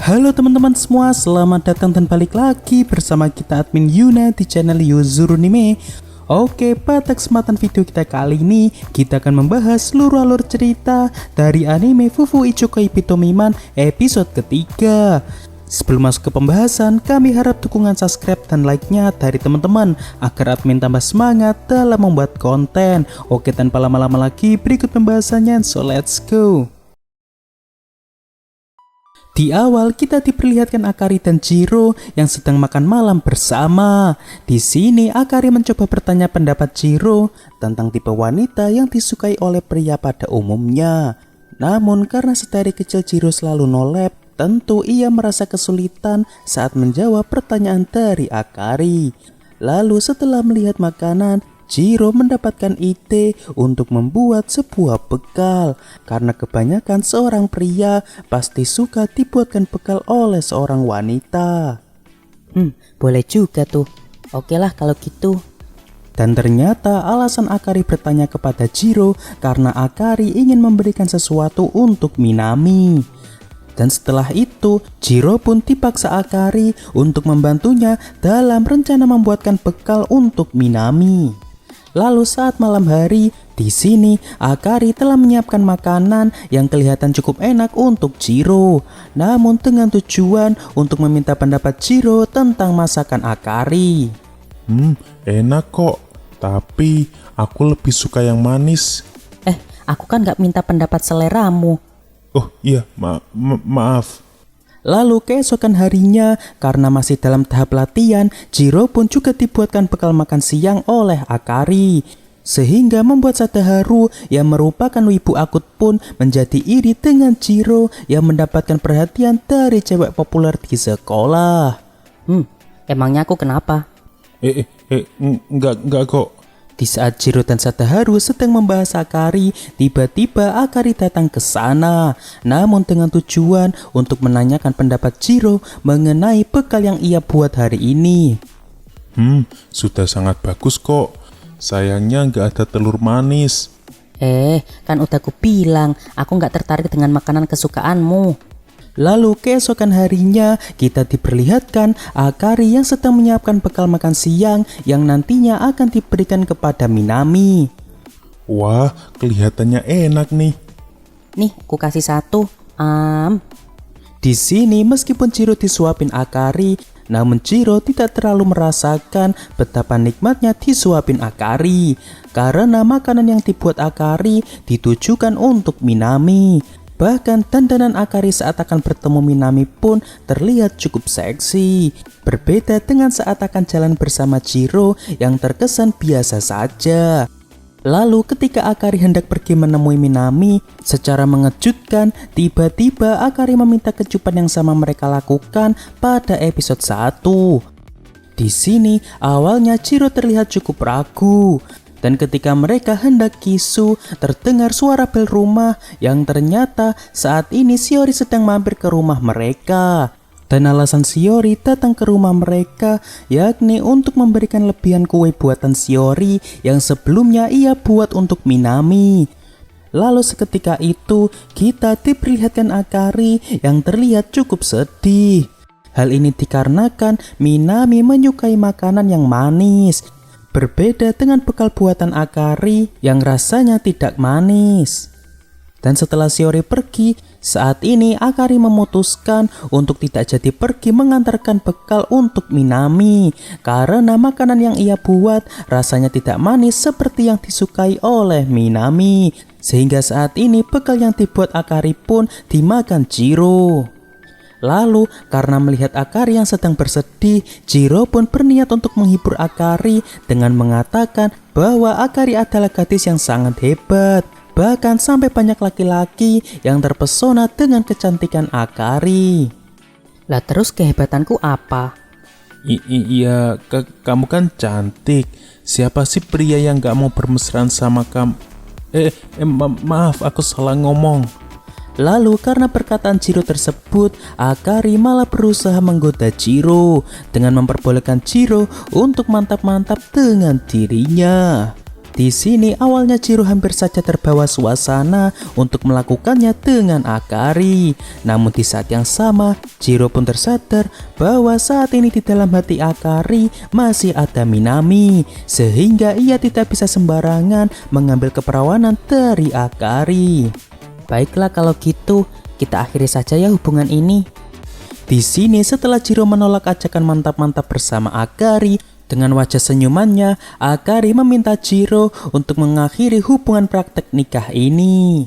Halo teman-teman semua, selamat datang dan balik lagi bersama kita admin Yuna di channel Yuzuru Anime. Oke, pada kesempatan video kita kali ini, kita akan membahas seluruh alur cerita dari anime Fufu Ichikoui Pitomiman episode ketiga. Sebelum masuk ke pembahasan, kami harap dukungan subscribe dan like-nya dari teman-teman agar admin tambah semangat dalam membuat konten. Oke, tanpa lama-lama lagi, berikut pembahasannya, so let's go. Di awal kita diperlihatkan Akari dan Jiro yang sedang makan malam bersama. Di sini Akari mencoba bertanya pendapat Jiro tentang tipe wanita yang disukai oleh pria pada umumnya. Namun karena sedari kecil Jiro selalu nolep, tentu ia merasa kesulitan saat menjawab pertanyaan dari Akari. Lalu setelah melihat makanan, Jiro mendapatkan ide untuk membuat sebuah bekal. Karena kebanyakan seorang pria pasti suka dibuatkan bekal oleh seorang wanita. Boleh juga tuh. Oke lah kalau gitu. Dan ternyata alasan Akari bertanya kepada Jiro karena Akari ingin memberikan sesuatu untuk Minami. Dan setelah itu, Jiro pun dipaksa Akari untuk membantunya dalam rencana membuatkan bekal untuk Minami. Lalu saat malam hari, di sini Akari telah menyiapkan makanan yang kelihatan cukup enak untuk Jiro. Namun dengan tujuan untuk meminta pendapat Jiro tentang masakan Akari. Enak kok, tapi aku lebih suka yang manis. Aku kan gak minta pendapat seleramu. Oh iya, maaf. Lalu keesokan harinya, karena masih dalam tahap latihan, Jiro pun juga dibuatkan bekal makan siang oleh Akari. Sehingga membuat Sadaharu yang merupakan wibu akut pun menjadi iri dengan Jiro yang mendapatkan perhatian dari cewek populer di sekolah. Emangnya aku kenapa? Enggak kok. Di saat Jiro dan Sadaharu sedang membahas Akari, tiba-tiba Akari datang ke sana. Namun dengan tujuan untuk menanyakan pendapat Jiro mengenai bekal yang ia buat hari ini. Sudah sangat bagus kok. Sayangnya nggak ada telur manis. Kan udah aku bilang, aku gak tertarik dengan makanan kesukaanmu. Lalu keesokan harinya kita diperlihatkan Akari yang sedang menyiapkan bekal makan siang yang nantinya akan diberikan kepada Minami. Wah, kelihatannya enak nih. Nih, aku kasih satu. Di sini meskipun Jiro disuapin Akari, namun Jiro tidak terlalu merasakan betapa nikmatnya disuapin Akari. Karena makanan yang dibuat Akari ditujukan untuk Minami. Bahkan dandanan Akari saat akan bertemu Minami pun terlihat cukup seksi. Berbeda dengan saat akan jalan bersama Jiro yang terkesan biasa saja. Lalu ketika Akari hendak pergi menemui Minami, secara mengejutkan tiba-tiba Akari meminta kecupan yang sama mereka lakukan pada episode 1. Di sini awalnya Jiro terlihat cukup ragu. Dan ketika mereka hendak kisu, terdengar suara bel rumah yang ternyata saat ini Shiori sedang mampir ke rumah mereka. Dan alasan Shiori datang ke rumah mereka yakni untuk memberikan lebihan kue buatan Shiori yang sebelumnya ia buat untuk Minami. Lalu seketika itu kita diperlihatkan Akari yang terlihat cukup sedih. Hal ini dikarenakan Minami menyukai makanan yang manis. Berbeda dengan bekal buatan Akari yang rasanya tidak manis. Dan setelah Shiori pergi, saat ini Akari memutuskan untuk tidak jadi pergi mengantarkan bekal untuk Minami. Karena makanan yang ia buat rasanya tidak manis seperti yang disukai oleh Minami. Sehingga saat ini bekal yang dibuat Akari pun dimakan Jiro. Lalu karena melihat Akari yang sedang bersedih, Jiro pun berniat untuk menghibur Akari dengan mengatakan bahwa Akari adalah gadis yang sangat hebat. Bahkan sampai banyak laki-laki yang terpesona dengan kecantikan Akari. Lah terus kehebatanku apa? Iya, kamu kan cantik. Siapa sih pria yang gak mau bermesraan sama kamu? Maaf, aku salah ngomong. Lalu karena perkataan Jiro tersebut, Akari malah berusaha menggoda Jiro dengan memperbolehkan Jiro untuk mantap-mantap dengan dirinya. Di sini awalnya Chiro hampir saja terbawa suasana untuk melakukannya dengan Akari. Namun di saat yang sama, Chiro pun tersadar bahwa saat ini di dalam hati Akari masih ada Minami, sehingga ia tidak bisa sembarangan mengambil keperawanan dari Akari. Baiklah kalau gitu, kita akhiri saja ya hubungan ini. Di sini setelah Chiro menolak ajakan mantap-mantap bersama Akari, dengan wajah senyumannya, Akari meminta Chiro untuk mengakhiri hubungan praktek nikah ini.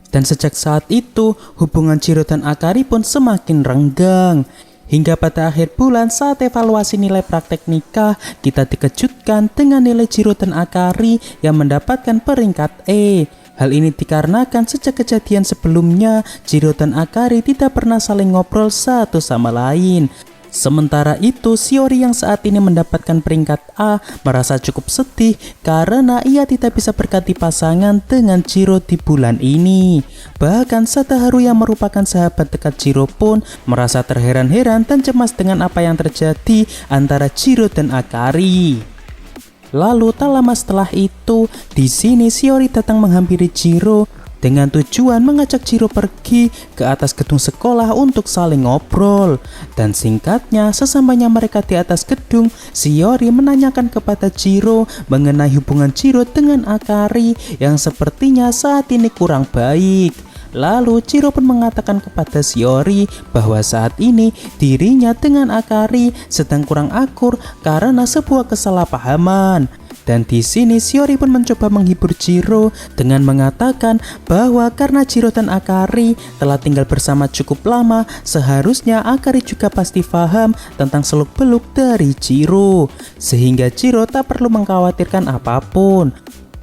Dan sejak saat itu, hubungan Chiro dan Akari pun semakin renggang. Hingga pada akhir bulan saat evaluasi nilai praktek nikah, kita dikejutkan dengan nilai Chiro dan Akari yang mendapatkan peringkat E. Hal ini dikarenakan sejak kejadian sebelumnya, Chiro dan Akari tidak pernah saling ngobrol satu sama lain. Sementara itu, Shiori yang saat ini mendapatkan peringkat A merasa cukup sedih karena ia tidak bisa berganti pasangan dengan Chiro di bulan ini. Bahkan Sadaharu yang merupakan sahabat dekat Chiro pun merasa terheran-heran dan cemas dengan apa yang terjadi antara Chiro dan Akari. Lalu tak lama setelah itu, di sini Shiori datang menghampiri Chiro dengan tujuan mengajak Chiro pergi ke atas gedung sekolah untuk saling ngobrol. Dan singkatnya, sesampainya mereka di atas gedung, Shiori menanyakan kepada Chiro mengenai hubungan Chiro dengan Akari yang sepertinya saat ini kurang baik. Lalu Chiro pun mengatakan kepada Shiori bahwa saat ini dirinya dengan Akari sedang kurang akur karena sebuah kesalahpahaman. Dan di sini Shiori pun mencoba menghibur Chiro dengan mengatakan bahwa karena Chiro dan Akari telah tinggal bersama cukup lama, seharusnya Akari juga pasti paham tentang seluk-beluk dari Chiro, sehingga Chiro tak perlu mengkhawatirkan apapun.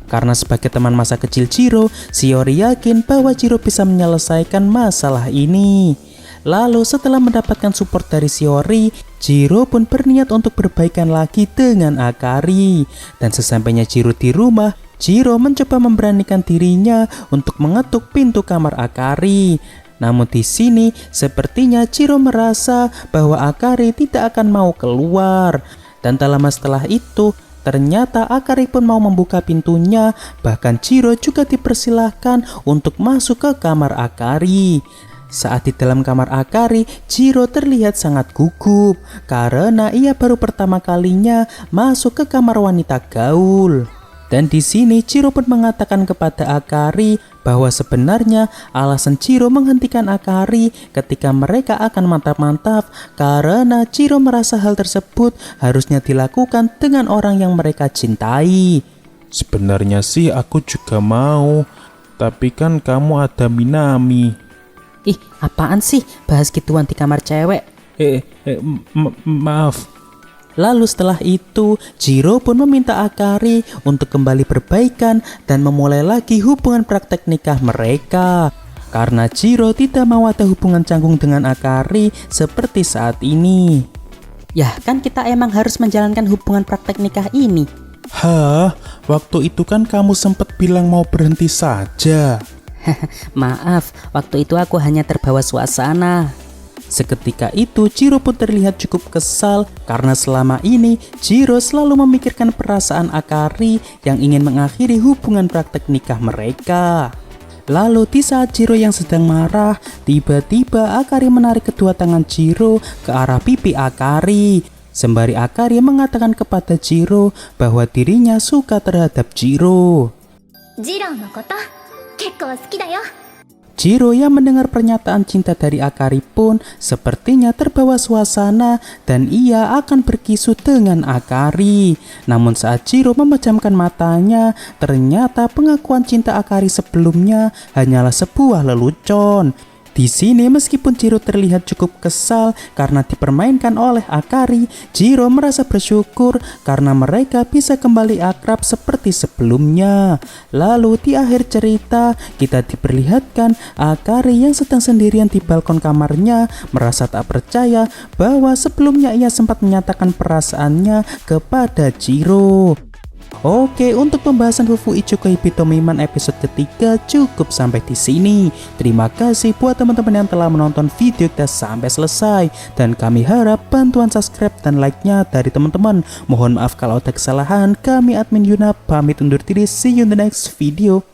Karena sebagai teman masa kecil Chiro, Shiori yakin bahwa Chiro bisa menyelesaikan masalah ini. Lalu setelah mendapatkan support dari Shiori, Chiro pun berniat untuk berbaikan lagi dengan Akari. Dan sesampainya Chiro di rumah, Chiro mencoba memberanikan dirinya untuk mengetuk pintu kamar Akari. Namun di sini sepertinya Chiro merasa bahwa Akari tidak akan mau keluar. Dan tak lama setelah itu, ternyata Akari pun mau membuka pintunya. Bahkan Chiro juga dipersilahkan untuk masuk ke kamar Akari. Saat di dalam kamar Akari, Chiro terlihat sangat gugup karena ia baru pertama kalinya masuk ke kamar wanita gaul. Dan di sini Chiro pun mengatakan kepada Akari bahwa sebenarnya alasan Chiro menghentikan Akari ketika mereka akan mantap-mantap karena Chiro merasa hal tersebut harusnya dilakukan dengan orang yang mereka cintai. Sebenarnya sih aku juga mau, tapi kan kamu ada Minami. Ih, apaan sih bahas gituan di kamar cewek? Maaf. Lalu setelah itu, Chiro pun meminta Akari untuk kembali berbaikan dan memulai lagi hubungan praktek nikah mereka. Karena Chiro tidak mau ada hubungan canggung dengan Akari seperti saat ini. Yah, kan kita emang harus menjalankan hubungan praktek nikah ini. Hah? Waktu itu kan kamu sempat bilang mau berhenti saja. Maaf, waktu itu aku hanya terbawa suasana. Seketika itu Chiro pun terlihat cukup kesal karena selama ini Chiro selalu memikirkan perasaan Akari yang ingin mengakhiri hubungan praktek nikah mereka. Lalu di saat Chiro yang sedang marah, tiba-tiba Akari menarik kedua tangan Chiro ke arah pipi Akari. Sembari Akari mengatakan kepada Chiro bahwa dirinya suka terhadap Chiro. Chiro yang mendengar pernyataan cinta dari Akari pun sepertinya terbawa suasana dan ia akan berkisu dengan Akari. Namun saat Chiro memejamkan matanya, ternyata pengakuan cinta Akari sebelumnya hanyalah sebuah lelucon. Di sini meskipun Chiro terlihat cukup kesal karena dipermainkan oleh Akari, Chiro merasa bersyukur karena mereka bisa kembali akrab seperti sebelumnya. Lalu di akhir cerita kita diperlihatkan Akari yang sedang sendirian di balkon kamarnya merasa tak percaya bahwa sebelumnya ia sempat menyatakan perasaannya kepada Chiro. Oke, untuk pembahasan Fufu Ichigo Hibitomiman episode ketiga cukup sampai di sini. Terima kasih buat teman-teman yang telah menonton video kita sampai selesai. Dan kami harap bantuan subscribe dan like-nya dari teman-teman. Mohon maaf kalau ada kesalahan. Kami admin Yuna pamit undur diri. See you in the next video.